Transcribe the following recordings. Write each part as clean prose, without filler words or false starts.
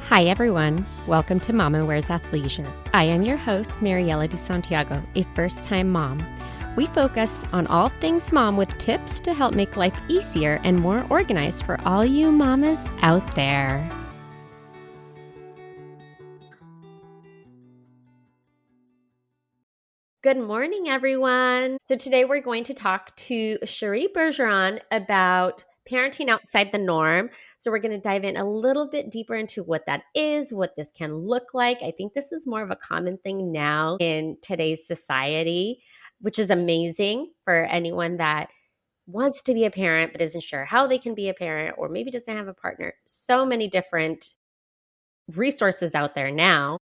Hi, everyone. Welcome to Mama Wears Athleisure. I am your host, Mariela de Santiago, a first-time mom. We focus on all things mom with tips to help make life easier and more organized for all you mamas out there. Good morning, everyone. So today we're going to talk to Cheri Bergeron about parenting outside the norm. So we're going to dive in a little bit deeper into what that is, what this can look like. I think this is more of a common thing now in today's society, which is amazing for anyone that wants to be a parent but isn't sure how they can be a parent or maybe doesn't have a partner. So many different resources out there now,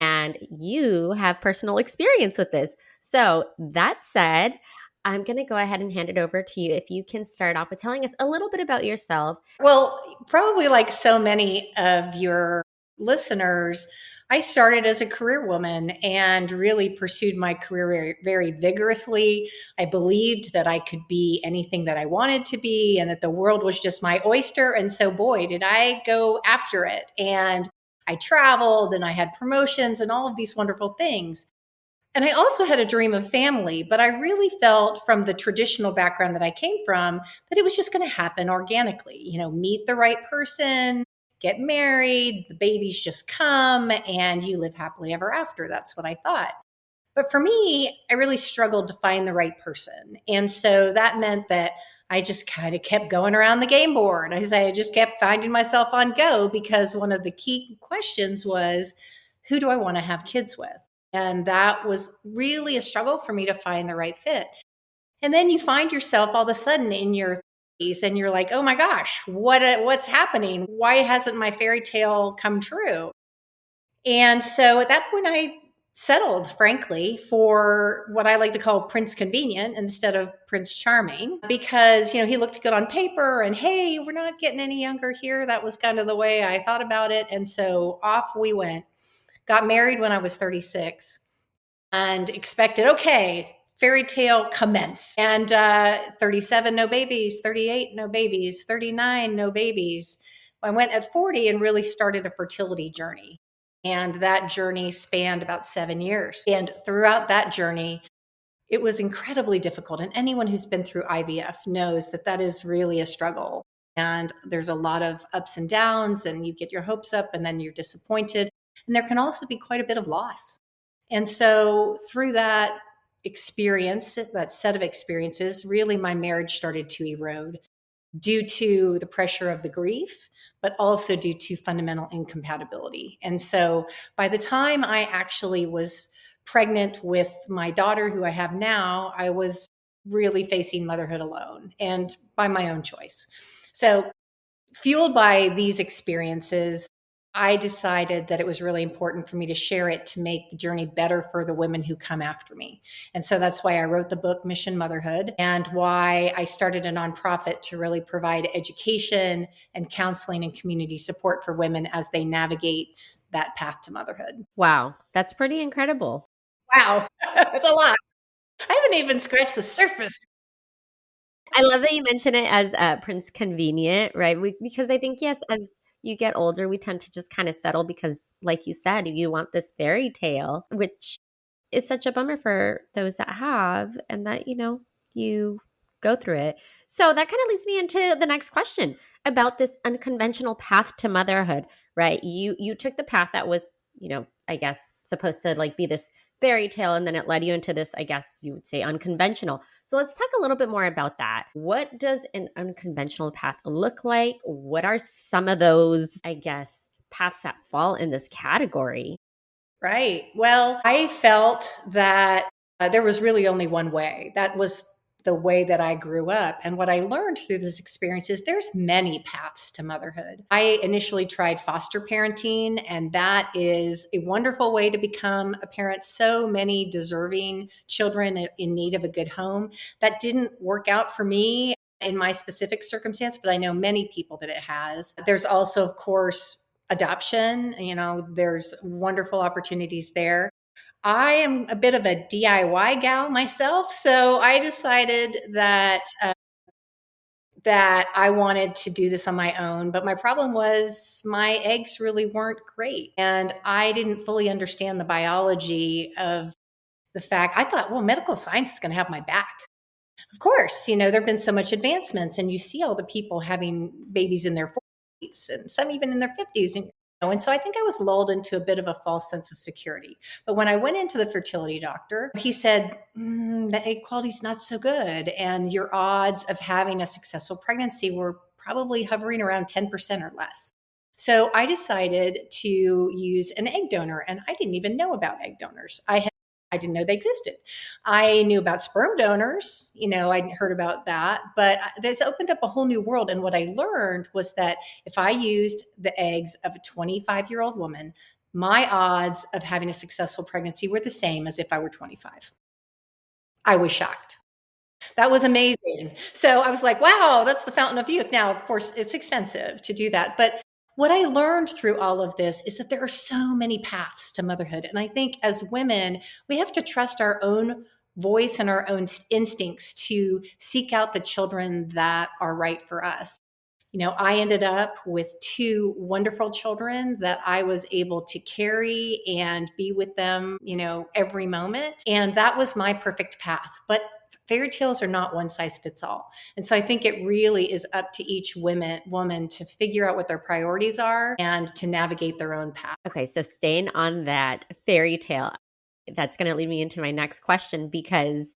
and you have personal experience with this. So, that said, I'm going to go ahead and hand it over to you. If you can start off with telling us a little bit about yourself. Well, probably like so many of your listeners, I started as a career woman and really pursued my career very, very vigorously. I believed that I could be anything that I wanted to be and that the world was just my oyster. And so, boy, did I go after it. And I traveled and I had promotions and all of these wonderful things. And I also had a dream of family, but I really felt from the traditional background that I came from that it was just going to happen organically. Meet the right person, get married, the babies just come, and you live happily ever after. That's what I thought. But for me, I really struggled to find the right person. And so that meant that I just kind of kept going around the game board. I just kept finding myself on go because one of the key questions was, who do I want to have kids with? And that was really a struggle for me to find the right fit. And then you find yourself all of a sudden in your 30s and you're like, oh my gosh, what's happening? Why hasn't my fairy tale come true? And so at that point, I settled, frankly, for what I like to call Prince Convenient instead of Prince Charming, because, he looked good on paper and, hey, we're not getting any younger here. That was kind of the way I thought about it. And so off we went. Got married when I was 36 and expected, okay, fairy tale commence. And 37, no babies, 38, no babies, 39, no babies. I went at 40 and really started a fertility journey. And that journey spanned about 7 years. And throughout that journey, it was incredibly difficult. And anyone who's been through IVF knows that that is really a struggle. And there's a lot of ups and downs, and you get your hopes up and then you're disappointed. And there can also be quite a bit of loss. And so through that experience, that set of experiences, really my marriage started to erode due to the pressure of the grief, but also due to fundamental incompatibility. And so by the time I actually was pregnant with my daughter, who I have now, I was really facing motherhood alone and by my own choice. So fueled by these experiences, I decided that it was really important for me to share it to make the journey better for the women who come after me. And so that's why I wrote the book, Mission Motherhood, and why I started a nonprofit to really provide education and counseling and community support for women as they navigate that path to motherhood. Wow, that's pretty incredible. Wow, that's a lot. I haven't even scratched the surface. I love that you mention it as Prince Convenient, right? Because I think, yes, as you get older, we tend to just kind of settle because, like you said, you want this fairy tale, which is such a bummer for those that have and that, you go through it. So that kind of leads me into the next question about this unconventional path to motherhood, right? You took the path that was, I guess supposed to like be this fairy tale, and then it led you into this, I guess you would say, unconventional. So let's talk a little bit more about that. What does an unconventional path look like? What are some of those, I guess, paths that fall in this category? Right. Well, I felt that there was really only one way. That was the way that I grew up. And what I learned through this experience is there's many paths to motherhood. I initially tried foster parenting, and that is a wonderful way to become a parent. So many deserving children in need of a good home. That didn't work out for me in my specific circumstance, but I know many people that it has. There's also, of course, adoption. There's wonderful opportunities there. I am a bit of a DIY gal myself, so I decided that that I wanted to do this on my own. But my problem was my eggs really weren't great. And I didn't fully understand the biology of the fact. I thought, well, medical science is going to have my back. Of course, there have been so much advancements, and you see all the people having babies in their 40s and some even in their 50s. And so I think I was lulled into a bit of a false sense of security. But when I went into the fertility doctor, he said, the egg quality is not so good. And your odds of having a successful pregnancy were probably hovering around 10% or less. So I decided to use an egg donor, and I didn't even know about egg donors. I didn't know they existed. I knew about sperm donors, I'd heard about that, but this opened up a whole new world. And what I learned was that if I used the eggs of a 25-year-old woman, my odds of having a successful pregnancy were the same as if I were 25. I was shocked. That was amazing. So I was like, wow, that's the fountain of youth. Now, of course, it's expensive to do that. But what I learned through all of this is that there are so many paths to motherhood. And I think as women, we have to trust our own voice and our own instincts to seek out the children that are right for us. I ended up with two wonderful children that I was able to carry and be with them, every moment. And that was my perfect path. But fairy tales are not one size fits all. And so I think it really is up to each woman to figure out what their priorities are and to navigate their own path. Okay, so staying on that fairy tale, that's going to lead me into my next question because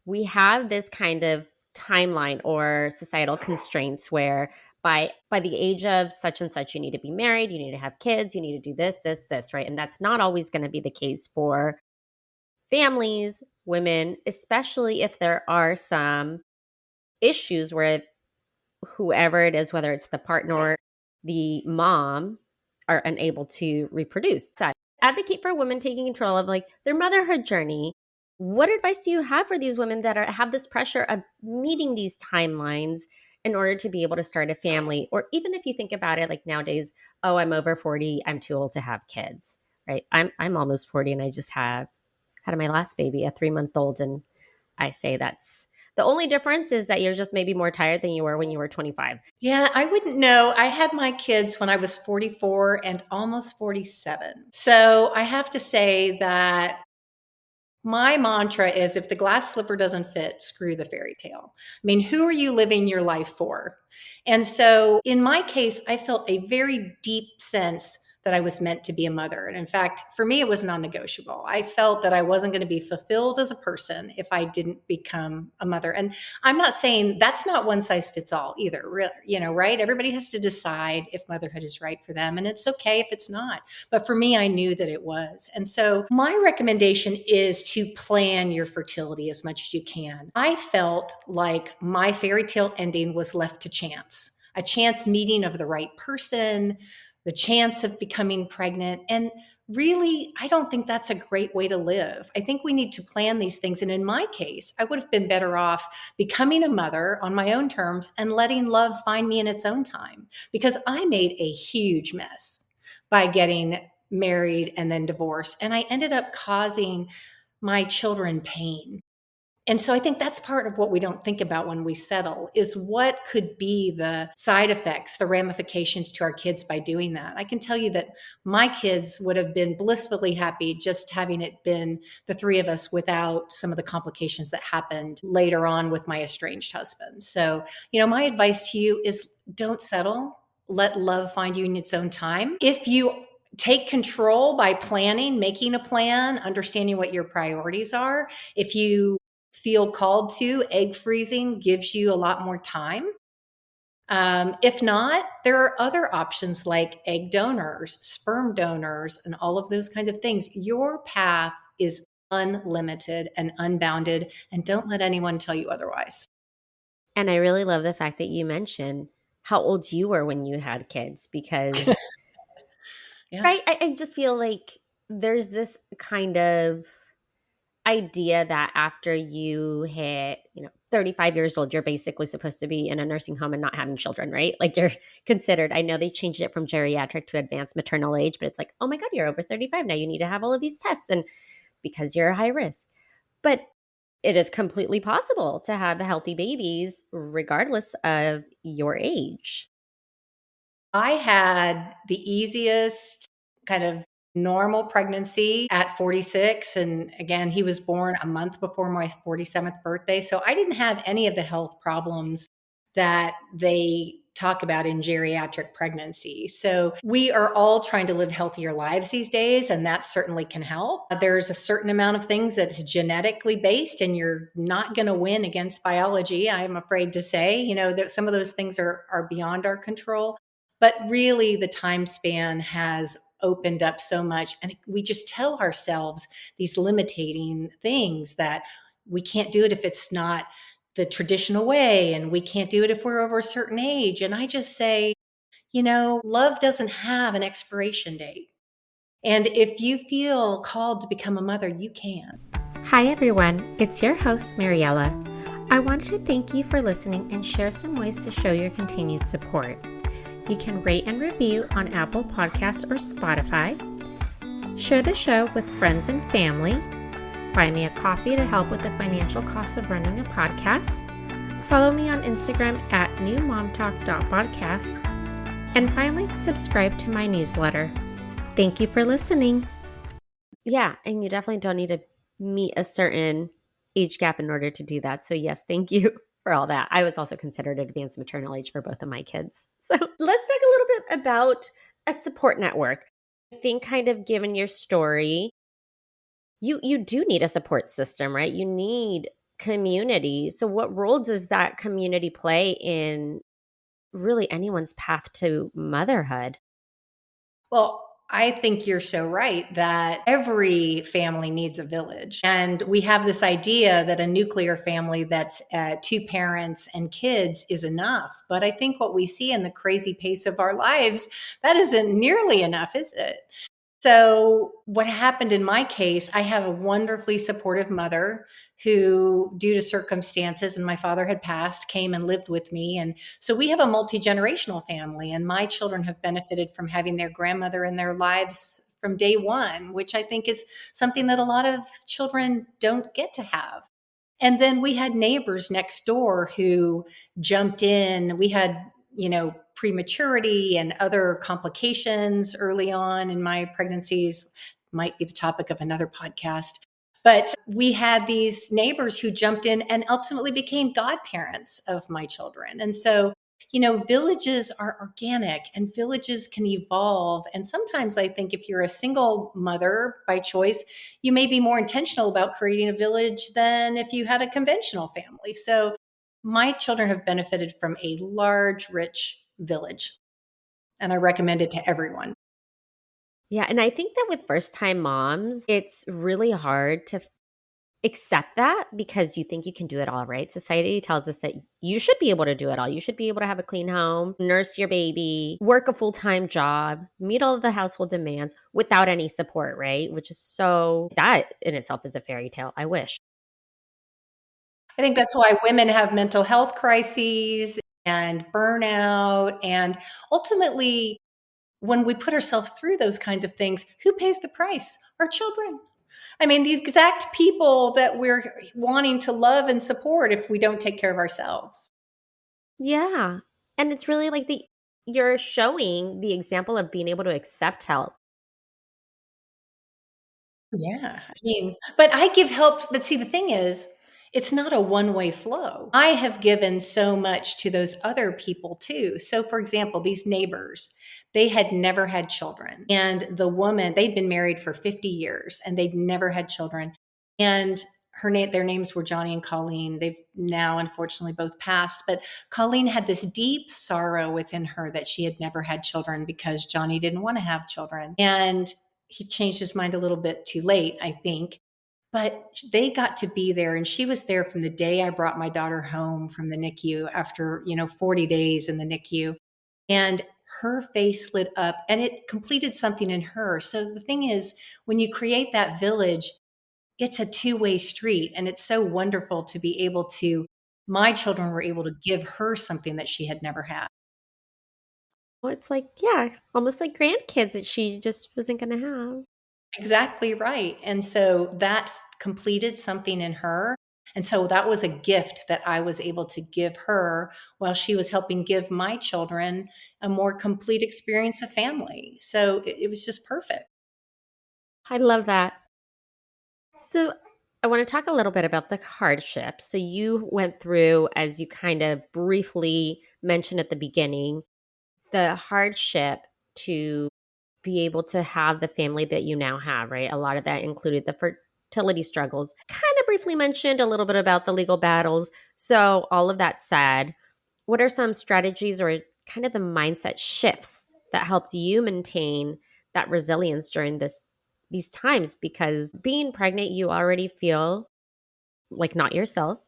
we have this kind of timeline or societal constraints where by the age of such and such you need to be married, you need to have kids, you need to do this, right? And that's not always going to be the case for families, women, especially if there are some issues where whoever it is, whether it's the partner or the mom, are unable to reproduce. So advocate for women taking control of like their motherhood journey. What advice do you have for these women that have this pressure of meeting these timelines in order to be able to start a family? Or even if you think about it, like nowadays, oh, I'm over 40, I'm too old to have kids, right? I'm almost 40 and I just had my last baby, a 3-month old, and I say that's the only difference is that you're just maybe more tired than you were when you were 25. Yeah, I wouldn't know. I had my kids when I was 44 and almost 47. So I have to say that my mantra is if the glass slipper doesn't fit, screw the fairy tale. I mean, who are you living your life for? And so in my case, I felt a very deep sense that I was meant to be a mother. And in fact, for me, it was non negotiable. I felt that I wasn't going to be fulfilled as a person if I didn't become a mother. And I'm not saying that's not one size fits all either, really, right? Everybody has to decide if motherhood is right for them. And it's okay if it's not. But for me, I knew that it was. And so my recommendation is to plan your fertility as much as you can. I felt like my fairy tale ending was left to chance, a chance meeting of the right person, the chance of becoming pregnant. And really, I don't think that's a great way to live. I think we need to plan these things. And in my case, I would have been better off becoming a mother on my own terms and letting love find me in its own time, because I made a huge mess by getting married and then divorced. And I ended up causing my children pain. And so I think that's part of what we don't think about when we settle is what could be the side effects, the ramifications to our kids by doing that. I can tell you that my kids would have been blissfully happy just having it been the three of us without some of the complications that happened later on with my estranged husband. So, my advice to you is don't settle. Let love find you in its own time. If you take control by planning, making a plan, understanding what your priorities are, if you feel called to, egg freezing gives you a lot more time. If not, there are other options like egg donors, sperm donors, and all of those kinds of things. Your path is unlimited and unbounded, and don't let anyone tell you otherwise. And I really love the fact that you mentioned how old you were when you had kids because Yeah. right, I just feel like there's this kind of idea that after you hit, 35 years old, you're basically supposed to be in a nursing home and not having children, right? Like you're considered, I know they changed it from geriatric to advanced maternal age, but it's like, oh my God, you're over 35 now. You need to have all of these tests and because you're high risk. But it is completely possible to have healthy babies regardless of your age. I had the easiest kind of normal pregnancy at 46. And again, he was born a month before my 47th birthday. So I didn't have any of the health problems that they talk about in geriatric pregnancy. So we are all trying to live healthier lives these days, and that certainly can help. There's a certain amount of things that's genetically based, and you're not going to win against biology, I'm afraid to say. That some of those things are beyond our control. But really, the time span has opened up so much. And we just tell ourselves these limiting things that we can't do it if it's not the traditional way, and we can't do it if we're over a certain age. And I just say, love doesn't have an expiration date. And if you feel called to become a mother, you can. Hi, everyone. It's your host, Mariella. I want to thank you for listening and share some ways to show your continued support. You can rate and review on Apple Podcasts or Spotify. Share the show with friends and family. Buy me a coffee to help with the financial costs of running a podcast. Follow me on Instagram at newmomtalk.podcast. And finally, subscribe to my newsletter. Thank you for listening. Yeah, and you definitely don't need to meet a certain age gap in order to do that. So yes, thank you for all that. I was also considered advanced maternal age for both of my kids. So let's talk a little bit about a support network. I think kind of given your story, you do need a support system, right? You need community. So what role does that community play in really anyone's path to motherhood? Well, I think you're so right that every family needs a village. And we have this idea that a nuclear family that's two parents and kids is enough. But I think what we see in the crazy pace of our lives, that isn't nearly enough, is it? So, what happened in my case, I have a wonderfully supportive mother who, due to circumstances, and my father had passed, came and lived with me. And so we have a multi generational family, and my children have benefited from having their grandmother in their lives from day one, which I think is something that a lot of children don't get to have. And then we had neighbors next door who jumped in. We had, prematurity and other complications early on in my pregnancies, might be the topic of another podcast. But we had these neighbors who jumped in and ultimately became godparents of my children. And so, villages are organic and villages can evolve. And sometimes I think if you're a single mother by choice, you may be more intentional about creating a village than if you had a conventional family. So my children have benefited from a large, rich village, and I recommend it to everyone. Yeah, and I think that with first time moms, it's really hard to accept that because you think you can do it all, right? Society tells us that you should be able to do it all. You should be able to have a clean home, nurse your baby, work a full time job, meet all of the household demands without any support, right? Which is so, that in itself is a fairy tale. I wish. I think that's why women have mental health crises and burnout. And ultimately, when we put ourselves through those kinds of things, who pays the price? Our children. I mean, the exact people that we're wanting to love and support if we don't take care of ourselves. Yeah. And it's really like you're showing the example of being able to accept help. Yeah. I mean, but I give help. But see, the thing is, it's not a one way flow. I have given so much to those other people too. So, for example, these neighbors, they had never had children. And the woman, they'd been married for 50 years and they'd never had children. And their names were Johnny and Colleen. They've now unfortunately both passed. But Colleen had this deep sorrow within her that she had never had children because Johnny didn't want to have children. And he changed his mind a little bit too late, I think. But they got to be there, and she was there from the day I brought my daughter home from the NICU after 40 days in the NICU. And her face lit up and it completed something in her. So the thing is, when you create that village, it's a two-way street. And it's so wonderful to be able to, my children were able to give her something that she had never had. Well, it's like, yeah, almost like grandkids that she just wasn't going to have. Exactly right. And so that completed something in her. And so that was a gift that I was able to give her while she was helping give my children a more complete experience of family. So it was just perfect. I love that. So I want to talk a little bit about the hardship. So you went through, as you kind of briefly mentioned at the beginning, the hardship to be able to have the family that you now have, right? A lot of that included the fertility struggles. Kind of briefly mentioned a little bit about the legal battles. So, all of that said, what are some strategies or kind of the mindset shifts that helped you maintain that resilience during these times? Because being pregnant, you already feel like not yourself.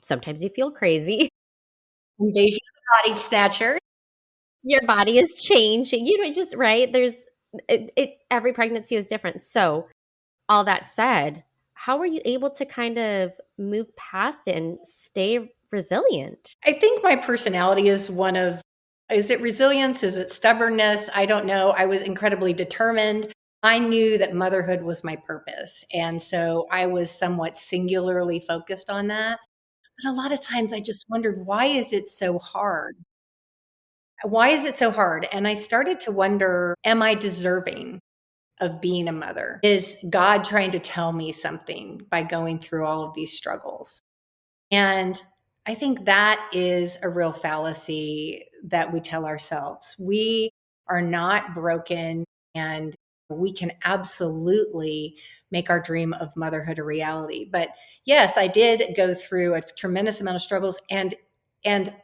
Sometimes you feel crazy. Invasion of the body snatcher. Your body is changing. You know, just right. There's every pregnancy is different. So, all that said, how were you able to kind of move past it and stay resilient? I think my personality is one of, is it resilience? Is it stubbornness? I don't know. I was incredibly determined. I knew that motherhood was my purpose. And so I was somewhat singularly focused on that. But a lot of times I just wondered, why is it so hard? Why is it so hard? And I started to wonder, am I deserving of being a mother? Is God trying to tell me something by going through all of these struggles? And I think that is a real fallacy that we tell ourselves. We are not broken, and we can absolutely make our dream of motherhood a reality. But yes, I did go through a tremendous amount of struggles, and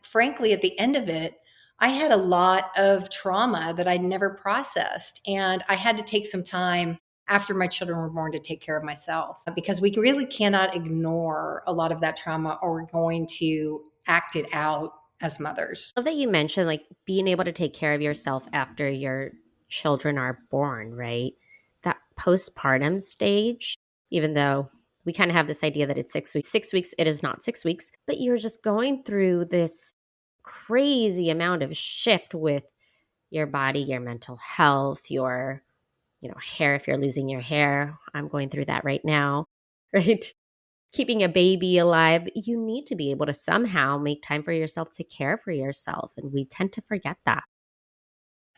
frankly at the end of it, I had a lot of trauma that I'd never processed, and I had to take some time after my children were born to take care of myself, because we really cannot ignore a lot of that trauma, or we're going to act it out as mothers. Love that you mentioned like being able to take care of yourself after your children are born, right? That postpartum stage, even though we kind of have this idea that it's 6 weeks. 6 weeks, it is not 6 weeks, but you're just going through this crazy amount of shift with your body, your mental health, your, hair if you're losing your hair. I'm going through that right now, right? Keeping a baby alive, you need to be able to somehow make time for yourself to care for yourself. And we tend to forget that.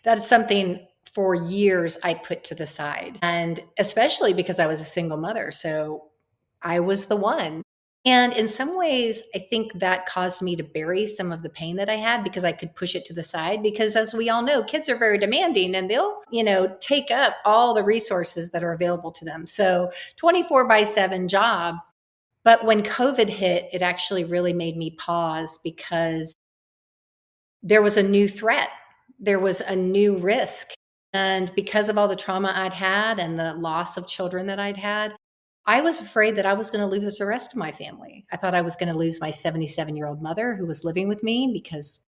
That's something for years I put to the side. And especially because I was a single mother. So I was the one. And in some ways, I think that caused me to bury some of the pain that I had, because I could push it to the side. Because as we all know, kids are very demanding, and they'll, take up all the resources that are available to them. So 24/7 job. But when COVID hit, it actually really made me pause, because there was a new threat. There was a new risk. And because of all the trauma I'd had and the loss of children that I'd had, I was afraid that I was going to lose the rest of my family. I thought I was going to lose my 77-year-old mother who was living with me, because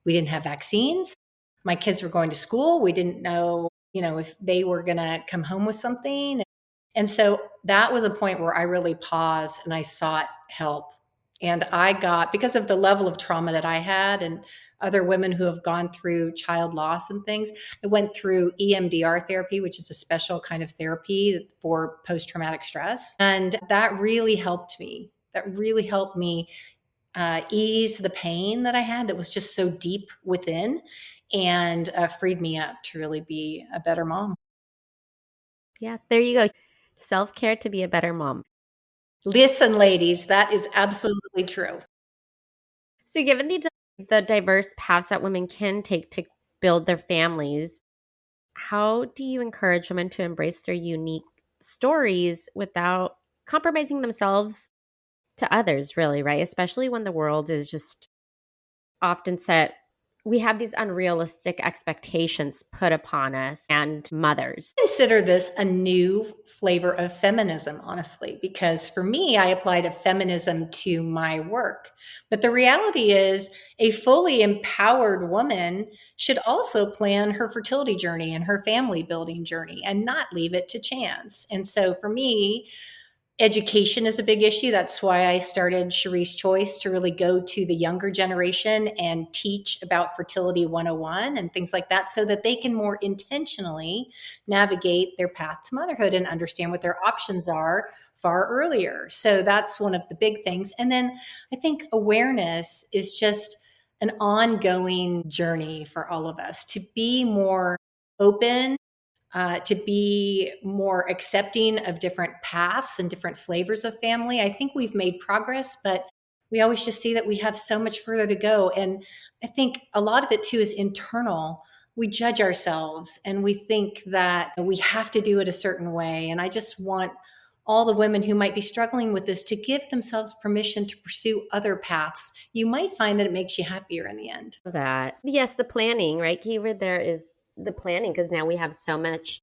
we didn't have vaccines. My kids were going to school. We didn't know, if they were going to come home with something. And so that was a point where I really paused and I sought help. And I got, because of the level of trauma that I had and other women who have gone through child loss and things, I went through EMDR therapy, which is a special kind of therapy for post traumatic stress. And that really helped me. That really helped me ease the pain that I had that was just so deep within, and freed me up to really be a better mom. Yeah, there you go. Self care to be a better mom. Listen, ladies, that is absolutely true. So, given the diverse paths that women can take to build their families, how do you encourage women to embrace their unique stories without compromising themselves to others, really, right? Especially when the world is just often set, we have these unrealistic expectations put upon us and mothers. Consider this a new flavor of feminism, honestly, because for me, I applied a feminism to my work. But the reality is, a fully empowered woman should also plan her fertility journey and her family building journey, and not leave it to chance. And so for me, education is a big issue. That's why I started Cheri's Choice, to really go to the younger generation and teach about fertility 101 and things like that, so that they can more intentionally navigate their path to motherhood and understand what their options are far earlier. So that's one of the big things. And then I think awareness is just an ongoing journey for all of us to be more open, to be more accepting of different paths and different flavors of family. I think we've made progress, but we always just see that we have so much further to go. And I think a lot of it too is internal. We judge ourselves and we think that we have to do it a certain way. And I just want all the women who might be struggling with this to give themselves permission to pursue other paths. You might find that it makes you happier in the end. That. Yes, the planning, right? Keyword there is the planning, because now we have so much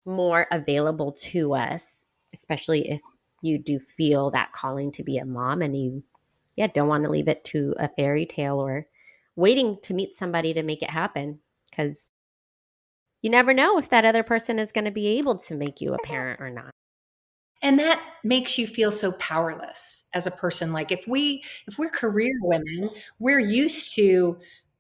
more available to us, especially if you do feel that calling to be a mom and you don't want to leave it to a fairy tale or waiting to meet somebody to make it happen, because you never know if that other person is going to be able to make you a parent or not. And that makes you feel so powerless as a person. Like if we're career women, we're used to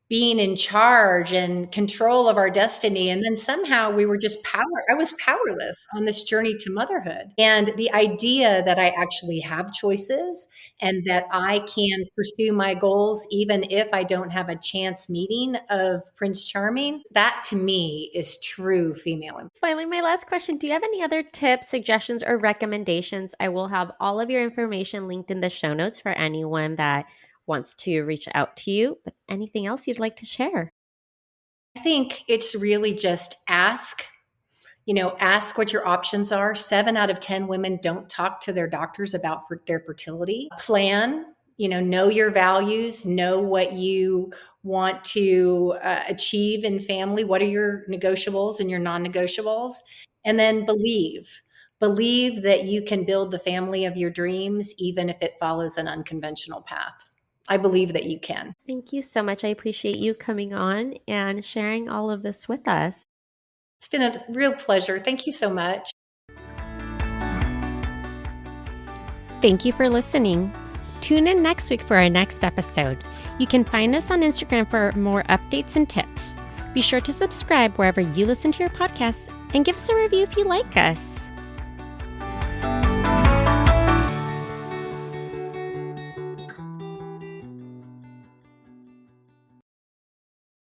being in charge and control of our destiny. And then somehow we were just I was powerless on this journey to motherhood. And the idea that I actually have choices and that I can pursue my goals, even if I don't have a chance meeting of Prince Charming, that to me is true female empowerment. Finally, my last question. Do you have any other tips, suggestions, or recommendations? I will have all of your information linked in the show notes for anyone that wants to reach out to you. But anything else you'd like to share? I think it's really just ask. Ask what your options are. 7 out of 10 women don't talk to their doctors about their fertility. Plan, know your values, know what you want to achieve in family. What are your negotiables and your non negotiables? And then believe that you can build the family of your dreams, even if it follows an unconventional path. I believe that you can. Thank you so much. I appreciate you coming on and sharing all of this with us. It's been a real pleasure. Thank you so much. Thank you for listening. Tune in next week for our next episode. You can find us on Instagram for more updates and tips. Be sure to subscribe wherever you listen to your podcasts and give us a review if you like us.